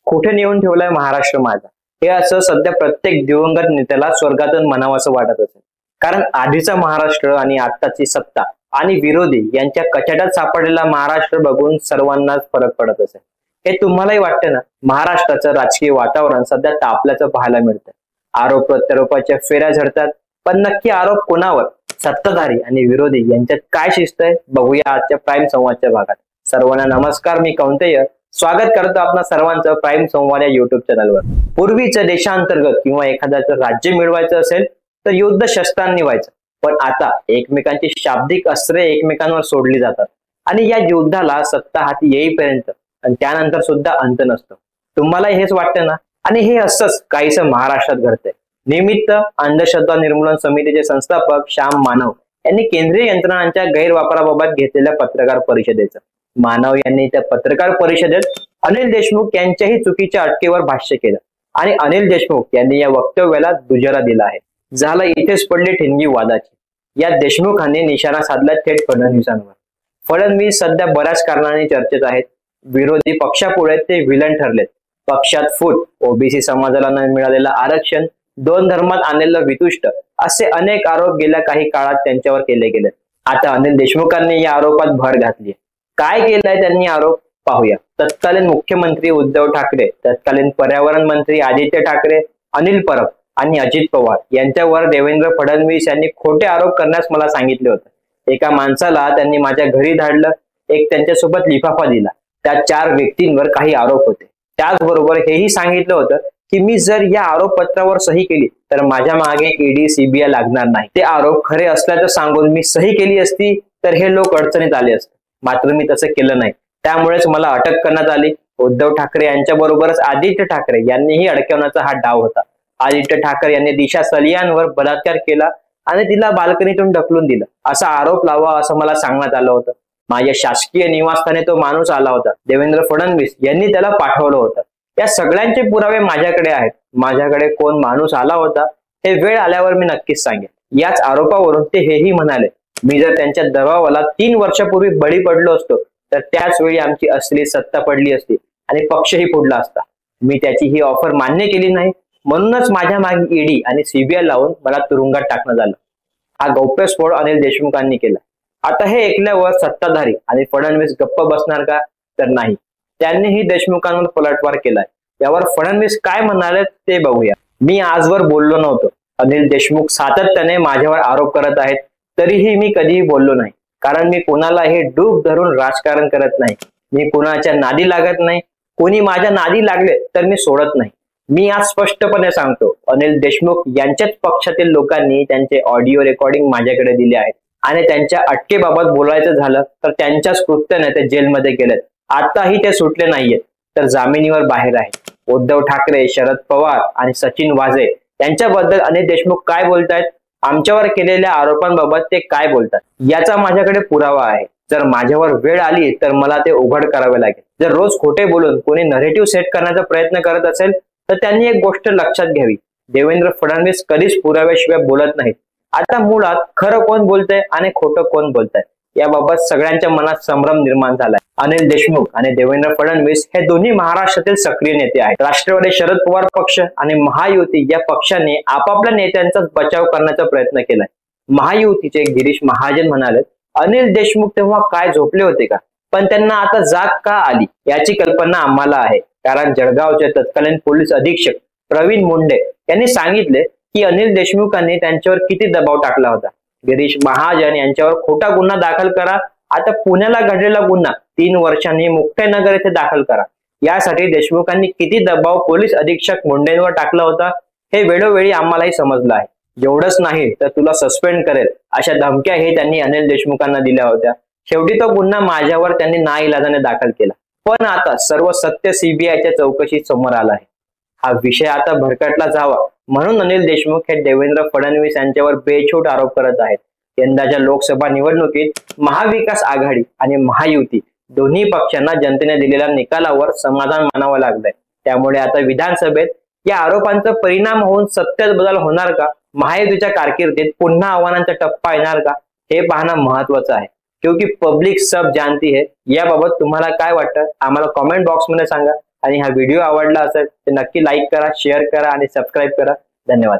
कुठे नेऊन ठेवलाय महाराष्ट्र माझा, हे असं सध्या प्रत्येक दिवंगत नेत्याला स्वर्गातून म्हणावं असं वाटत असेल. कारण आधीचा महाराष्ट्र आणि आत्ताची सत्ता आणि विरोधी यांच्या कचाट्यात सापडलेला महाराष्ट्र बघून सर्वांनाच फरक पडत असेल. हे तुम्हालाही वाटतं ना? महाराष्ट्राचं राजकीय वातावरण सध्या तापल्याचं पाहायला मिळतं. आरोप प्रत्यारोपाच्या फेऱ्या झडतात, पण नक्की आरोप कोणावर? सत्ताधारी आणि विरोधी यांच्यात काय शिस्त आहे, बघूया आजच्या प्राईम संवादच्या भागात. सर्वांना नमस्कार, मी कौंतेय स्वागत करतो आपणा सर्वांचं प्राईम संवाद या युट्यूब चॅनलवर. पूर्वीचं देशांतर्गत किंवा एखाद्याचं राज्य मिळवायचं असेल तर युद्ध शस्त्रांनी व्हायचं, पण आता एकमेकांची शाब्दिक अस्त्रे एकमेकांवर सोडली जातात आणि या युद्धाला सत्ता हाती येईपर्यंत आणि त्यानंतर सुद्धा अंत नसतो. तुम्हाला हेच वाटतं ना? आणि हे असंच काहीसं महाराष्ट्रात घडतंय. निमित्त अंधश्रद्धा निर्मूलन समितीचे संस्थापक श्याम मानव यांनी केंद्रीय यंत्रणांच्या गैरवापराबाबत घेतलेल्या पत्रकार परिषदेचं. मानव यांनी त्या पत्रकार परिषदेत अनिल देशमुख यांच्याही चुकीच्या अटकेवर भाष्य केलं आणि अनिल देशमुख यांनी या वक्तव्याला दुजोरा दिला आहे. झालं इथेच पडली ठिणगी वादाची. या देशमुखांनी निशाणा साधला थेट फडणवीसांवर. फडणवीस सध्या बऱ्याच कारणांनी चर्चेत आहेत. विरोधी पक्षापुढे ते विलन ठरलेत. पक्षात फूट, ओबीसी समाजाला न मिळालेलं आरक्षण, दोन धर्मात आणलेलं वितुष्ट, असे अनेक आरोप गेल्या काही काळात त्यांच्यावर केले गेले. आता अनिल देशमुखांनी या आरोपात भर घातली. काय केलंय त्यांनी आरोप पाहूया. तत्कालीन मुख्यमंत्री उद्धव ठाकरे, तत्कालीन पर्यावरण मंत्री आदित्य ठाकरे, अनिल परब आणि अजित पवार यांच्यावर देवेंद्र फडणवीस यांनी खोटे आरोप करण्यास मला सांगितले होते. एका माणसाला त्यांनी माझ्या घरी धाडलं, एक त्यांच्यासोबत लिफाफा दिला. त्या 4 व्यक्तींवर काही आरोप होते. त्याचबरोबर हेही सांगितलं होतं की मी जर या आरोपपत्रावर सही केली तर माझ्या मागे ईडी सीबीआय लागणार नाही. ते आरोप खरे असल्याचं सांगून मी सही केली असती तर हे लोक अडचणीत आले असते. मात्र मी तसं केलं नाही, त्यामुळेच मला अटक करण्यात आली. उद्धव ठाकरे यांच्या बरोबरच आदित्य ठाकरे यांनीही अडकवण्याचा हा डाव होता. आदित्य ठाकरे यांनी दिशा सलियानवर बलात्कार केला आणि तिला बाल्कनीतून ढकलून दिलं असा आरोप लावा असं मला सांगण्यात आलं होतं. माझ्या शासकीय निवासस्थानी तो माणूस आला होता. देवेंद्र फडणवीस यांनी त्याला पाठवलं होतं. या सगळ्यांचे पुरावे माझ्याकडे आहेत. माझ्याकडे कोण माणूस आला होता हे वेळ आल्यावर मी नक्कीच सांगेन. याच आरोपावरून ते हेही म्हणाले, मी जर त्यांच्या दबावाला 3 वर्षापूर्वी बळी पडलो असतो तर त्याच वेळी आमची असली सत्ता पडली असती आणि पक्षही फुडला असता. मी त्याची ही ऑफर मान्य केली नाही, म्हणूनच माझ्या मागे ईडी आणि सीबीआय लावून मला तुरुंगात टाकण्यात झालं. हा गौप्यस्फोट अनिल देशमुखांनी केला. आता हे ऐकल्यावर सत्ताधारी आणि फडणवीस गप्प बसणार का? तर नाही, त्यांनीही देशमुखांवर पलटवार केलाय. यावर फडणवीस काय म्हणाले ते बघूया. मी आजवर बोललो नव्हतो. अनिल देशमुख सातत्याने माझ्यावर आरोप करत आहेत, तरीही मी कधीही बोललो नाही. कारण मी कोणालाही डूब धरून राजकारण करत नाही. मी कोणाच्या नादी लागत नाही. कोणी माझ्या नादी लागले तर मी सोडत नाही. मी आज स्पष्टपणे सांगतो, अनिल देशमुख यांच्याच पक्षातील लोकांनी त्यांचे ऑडिओ रेकॉर्डिंग माझ्याकडे दिले आहेत आणि त्यांच्या अटकेबाबत बोलायचं झालं तर त्यांच्याच कृत्याने ते जेलमध्ये गेलेत. आताही ते सुटले नाहीयेत, तर जामिनीवर बाहेर आहेत. उद्धव ठाकरे, शरद पवार आणि सचिन वाझे यांच्याबद्दल अनिल देशमुख काय बोलतायत, आमच्यावर केलेल्या आरोपांबाबत ते काय बोलतात, याचा माझ्याकडे पुरावा आहे. जर माझ्यावर वेळ आली तर मला ते उघड करावे लागेल. जर रोज खोटे बोलून कोणी नरेटिव्ह सेट करण्याचा प्रयत्न करत असेल तर त्यांनी एक गोष्ट लक्षात घ्यावी, देवेंद्र फडणवीस कधीच पुराव्याशिवाय बोलत नाहीत. आता मुळात खरं कोण बोलतंय आणि खोटं कोण बोलतंय याबाबत सगळ्यांच्या मनात संभ्रम निर्माण झालाय. अनिल देशमुख आणि देवेंद्र फडणवीस हे दोन्ही महाराष्ट्रातील सक्रिय नेते आहेत. राष्ट्रवादी शरद पवार पक्ष आणि महायुती या पक्षाने आपापल्या नेत्यांचा बचाव करण्याचा प्रयत्न केलाय. महायुतीचे गिरीश महाजन म्हणाले, अनिल देशमुख तेव्हा काय झोपले होते का? पण त्यांना आता जाग का आली याची कल्पना आम्हाला आहे. कारण जळगावचे तत्कालीन पोलीस अधीक्षक प्रवीण मुंडे यांनी सांगितले की अनिल देशमुखांनी त्यांच्यावर किती दबाव टाकला होता. गिरीश महाजन यांच्यावर खोटा गुन्हा दाखल करा. आता पुण्याला घडलेला गुन्हा 3 वर्षांनी मुक्ताईनगर येथे दाखल करा. यासाठी देशमुखांनी किती दबाव पोलीस अधीक्षक मुंडेंवर टाकला होता हे वेळोवेळी आम्हालाही समजलं आहे. एवढंच नाही तर तुला सस्पेंड करेल अशा धमक्याही त्यांनी अनिल देशमुखांना दिल्या होत्या. शेवटी तो गुन्हा माझ्यावर त्यांनी नाईलाजाने दाखल केला. पण आता सर्व सत्य सीबीआयच्या चौकशीत समोर आलं आहे. हा विषय आता भरकटला जावा म्हणून अनिल देशमुख हे देवेंद्र फडणवीस यांच्यावर बेछूट आरोप करत आहेत. यंदाच्या लोकसभा निवडणुकीत महाविकास आघाडी आणि महायुती दोन्ही पक्षांना जनतेने दिलेल्या निकालावर समाधान मानावं लागलंय. त्यामुळे आता विधानसभेत या आरोपांचा परिणाम होऊन सत्यात बदल होणार का? महायुतीच्या कारकिर्दीत पुन्हा आव्हानांचा टप्पा येणार का? हे पाहणं महत्वाचं आहे. क्योंकि पब्लिक सब जानती है. याबाबत तुम्हाला काय वाटतं आम्हाला कमेंट बॉक्स मध्ये सांगा. आणि हा व्हिडिओ आवडला असेल तर नक्की लाईक करा, शेअर करा आणि सबस्क्राईब करा. धन्यवाद.